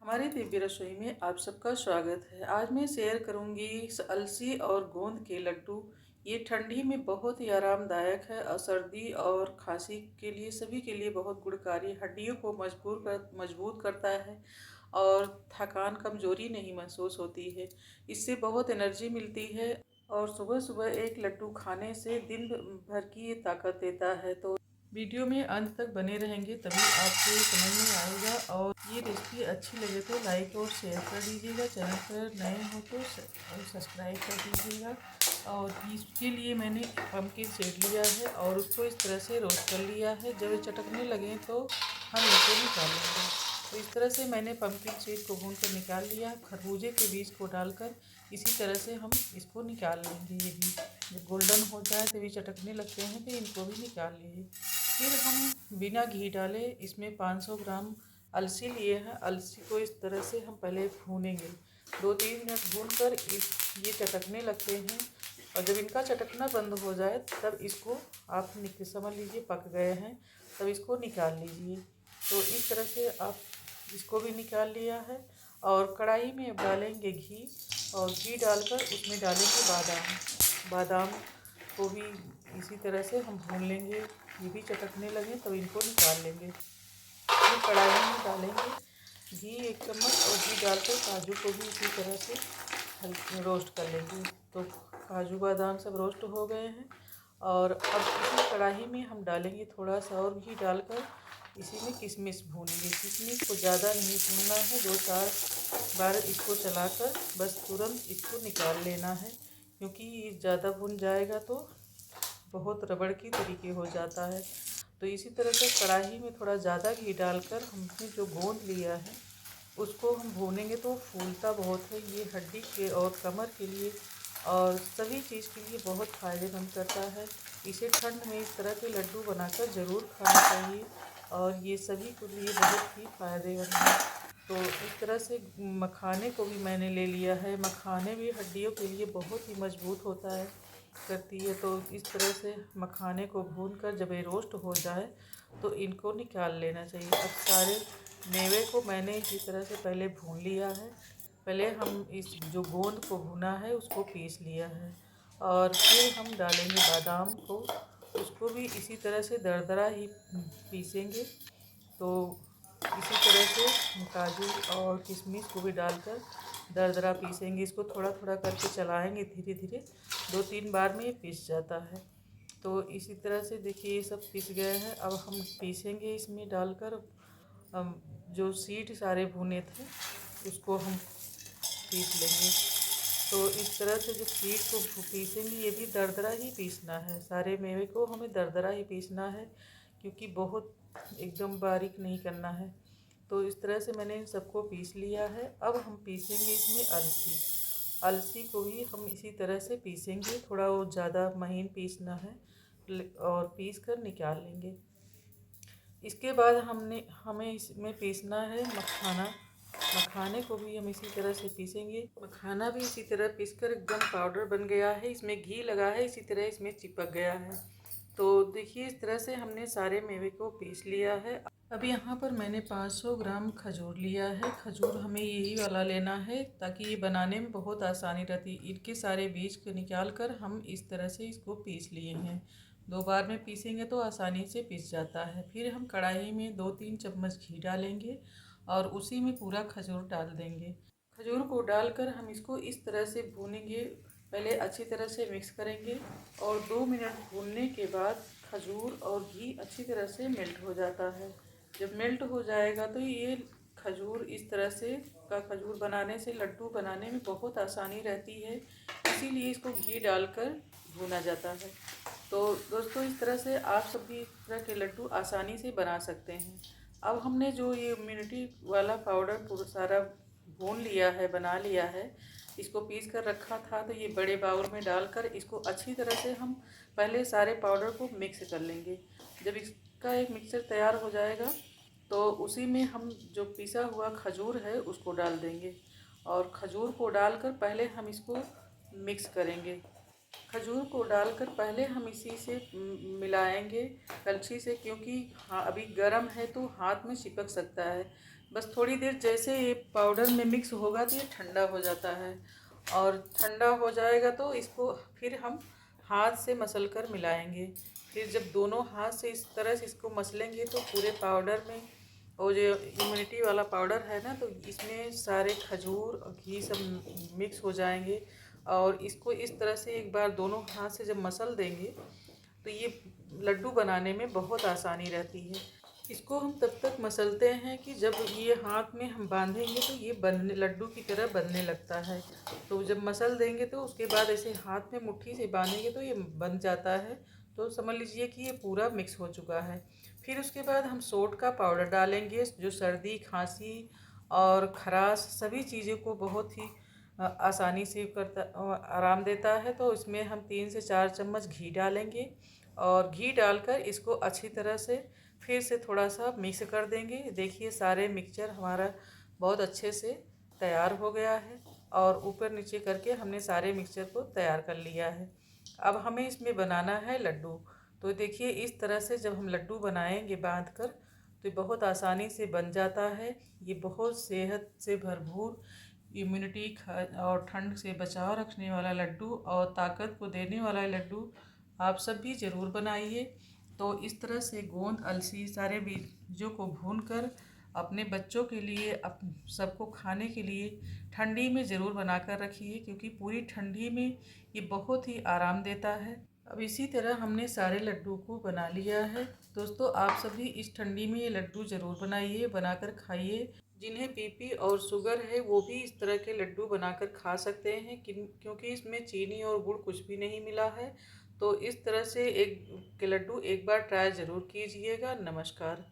हमारी दिव्य रसोई में आप सबका स्वागत है। आज मैं शेयर करूंगी अलसी और गोंद के लड्डू। ये ठंडी में बहुत ही आरामदायक है और सर्दी और खांसी के लिए सभी के लिए बहुत गुणकारी, हड्डियों को मजबूत करता है और थकान कमजोरी नहीं महसूस होती है। इससे बहुत एनर्जी मिलती है और सुबह सुबह एक लड्डू खाने से दिन भर की ये ताकत देता है। तो वीडियो में अंत तक बने रहेंगे तभी आपको ये समझ में आएगा। और ये रेसिपी अच्छी लगे तो लाइक और शेयर कर दीजिएगा। चैनल पर नए हो तो सब्सक्राइब कर दीजिएगा। और इसके लिए मैंने पम्पकिन सीड लिया है और उसको इस तरह से रोस्ट कर लिया है। जब ये चटकने लगे तो हम इसे निकाल लेंगे। तो इस तरह से मैंने पम्पकिन सीड को भून कर निकाल लिया। खरबूजे के बीज को डालकर इसी तरह से हम इसको निकाल लेंगे। ये भी जब गोल्डन हो जाए तो भी चटकने लगते हैं तो इनको भी निकाल लीजिए। फिर हम बिना घी डाले इसमें 500 ग्राम अलसी लिए हैं। अलसी को इस तरह से हम पहले भूनेंगे। 2-3 मिनट भून कर ये चटकने लगते हैं और जब इनका चटकना बंद हो जाए तब इसको आप समझ लीजिए पक गए हैं, तब इसको निकाल लीजिए। तो इस तरह से आप इसको भी निकाल लिया है। और कढ़ाई में अब डालेंगे घी और घी डालकर उसमें डालेंगे बादाम। बादाम को भी इसी तरह से हम भून लेंगे। ये भी चटकने लगे तब इनको निकाल लेंगे। फिर कढ़ाई में डालेंगे घी 1 चम्मच और घी डालकर काजू को भी इसी तरह से हल्के रोस्ट कर लेंगे। तो काजू बादाम सब रोस्ट हो गए हैं और अब इसी कढ़ाई में हम डालेंगे थोड़ा सा और घी डालकर इसी में किशमिश भूनेंगे। किशमिश को ज़्यादा नहीं भूनना है, 2-4 बार इसको चलाकर बस तुरंत इसको निकाल लेना है, क्योंकि ये ज़्यादा भुन जाएगा तो बहुत रबड़ की तरीके हो जाता है। तो इसी तरह से कढ़ाई में थोड़ा ज़्यादा घी डालकर हमने जो गोंद लिया है उसको हम भूनेंगे तो फूलता बहुत है। ये हड्डी के और कमर के लिए और सभी चीज़ के लिए बहुत फ़ायदेमंद करता है। इसे ठंड में इस तरह के लड्डू बनाकर ज़रूर खाना चाहिए और ये सभी के लिए बहुत ही फ़ायदेमंद है। तो इस तरह से मखाने को भी मैंने ले लिया है। मखाने भी हड्डियों के लिए बहुत ही मजबूत होता है करती है। तो इस तरह से मखाने को भूनकर जब ये रोस्ट हो जाए तो इनको निकाल लेना चाहिए। अब सारे मेवे को मैंने इसी तरह से पहले भून लिया है। पहले हम इस जो गोंद को भुना है उसको पीस लिया है और फिर हम डालेंगे बादाम को, उसको भी इसी तरह से दरदरा ही पीसेंगे। तो इसी तरह से काजू और किशमिश को भी डालकर दरदरा पीसेंगे। इसको थोड़ा थोड़ा करके चलाएंगे धीरे धीरे, 2-3 बार में ये पीस जाता है। तो इसी तरह से देखिए ये सब पीस गए हैं। अब हम पीसेंगे इसमें डालकर जो सीड सारे भुने थे उसको हम पीस लेंगे। तो इस तरह से जो सीड को पीसेंगे ये भी दरदरा ही पीसना है। सारे मेवे को हमें दरदरा ही पीसना है, क्योंकि बहुत एकदम बारीक नहीं करना है। तो इस तरह से मैंने इन सबको पीस लिया है। अब हम पीसेंगे इसमें अलसी। अलसी को भी हम इसी तरह से पीसेंगे, थोड़ा वो ज़्यादा महीन पीसना है और पीस कर निकाल लेंगे। इसके बाद हमें इसमें पीसना है मखाना। मखाने को भी हम इसी तरह से पीसेंगे। मखाना भी इसी तरह पीसकर एकदम पाउडर बन गया है। इसमें घी लगा है, इसी तरह इसमें चिपक गया है। तो देखिए इस तरह से हमने सारे मेवे को पीस लिया है। अब यहाँ पर मैंने 500 ग्राम खजूर लिया है। खजूर हमें यही वाला लेना है ताकि ये बनाने में बहुत आसानी रहती है। इनके सारे बीज को निकाल कर हम इस तरह से इसको पीस लिए हैं। 2 बार में पीसेंगे तो आसानी से पीस जाता है। फिर हम कढ़ाई में 2-3 चम्मच घी डालेंगे और उसी में पूरा खजूर डाल देंगे। खजूर को डालकर हम इसको इस तरह से भूनेंगे। पहले अच्छी तरह से मिक्स करेंगे और 2 मिनट भूनने के बाद खजूर और घी अच्छी तरह से मेल्ट हो जाता है। जब मेल्ट हो जाएगा तो ये खजूर इस तरह से खजूर बनाने से लड्डू बनाने में बहुत आसानी रहती है, इसीलिए इसको घी डालकर भूना जाता है। तो दोस्तों इस तरह से आप सभी इस तरह के लड्डू आसानी से बना सकते हैं। अब हमने जो ये इम्यूनिटी वाला पाउडर पूरा सारा भून लिया है, बना लिया है, इसको पीस कर रखा था, तो ये बड़े बाउल में डालकर इसको अच्छी तरह से हम पहले सारे पाउडर को मिक्स कर लेंगे। जब इसका एक मिक्सर तैयार हो जाएगा तो उसी में हम जो पिसा हुआ खजूर है उसको डाल देंगे और खजूर को डालकर पहले हम इसको मिक्स करेंगे। खजूर को डालकर पहले हम इसी से मिलाएंगे कलछी से, क्योंकि हाँ अभी गर्म है तो हाथ में चिपक सकता है। बस थोड़ी देर जैसे ये पाउडर में मिक्स होगा तो ये ठंडा हो जाता है, और ठंडा हो जाएगा तो इसको फिर हम हाथ से मसल कर मिलाएंगे। फिर जब दोनों हाथ से इस तरह से इसको मसलेंगे तो पूरे पाउडर में, और जो इम्यूनिटी वाला पाउडर है ना, तो इसमें सारे खजूर और घी सब मिक्स हो जाएंगे। और इसको इस तरह से एक बार दोनों हाथ से जब मसल देंगे तो ये लड्डू बनाने में बहुत आसानी रहती है। इसको हम तब तक मसलते हैं कि जब ये हाथ में हम बांधेंगे तो ये बनने, लड्डू की तरह बनने लगता है। तो जब मसल देंगे तो उसके बाद ऐसे हाथ में मुट्ठी से बांधेंगे तो ये बन जाता है। तो समझ लीजिए कि ये पूरा मिक्स हो चुका है। फिर उसके बाद हम सोंठ का पाउडर डालेंगे, जो सर्दी, खांसी और खराश सभी चीज़ों को बहुत ही आसानी से करता, आराम देता है। तो इसमें हम 3 से 4 चम्मच घी डालेंगे, और घी डालकर इसको अच्छी तरह से फिर से थोड़ा सा मिक्स कर देंगे। देखिए सारे मिक्सचर हमारा बहुत अच्छे से तैयार हो गया है, और ऊपर नीचे करके हमने सारे मिक्सचर को तैयार कर लिया है। अब हमें इसमें बनाना है लड्डू। तो देखिए इस तरह से जब हम लड्डू बनाएंगे बांध कर तो ये बहुत आसानी से बन जाता है। ये बहुत सेहत से भरपूर, इम्यूनिटी और ठंड से बचाव रखने वाला लड्डू और ताकत को देने वाला लड्डू आप सब भी ज़रूर बनाइए। तो इस तरह से गोंद, अलसी सारे बीजों को भूनकर अपने बच्चों के लिए, सबको खाने के लिए ठंडी में ज़रूर बनाकर रखिए, क्योंकि पूरी ठंडी में ये बहुत ही आराम देता है। अब इसी तरह हमने सारे लड्डू को बना लिया है। दोस्तों आप सभी इस ठंडी में ये लड्डू ज़रूर बनाइए, बनाकर खाइए। जिन्हें बीपी और शुगर है वो भी इस तरह के लड्डू बनाकर खा सकते हैं, क्योंकि इसमें चीनी और गुड़ कुछ भी नहीं मिला है। तो इस तरह से एक के लड्डू एक बार ट्राई ज़रूर कीजिएगा। नमस्कार।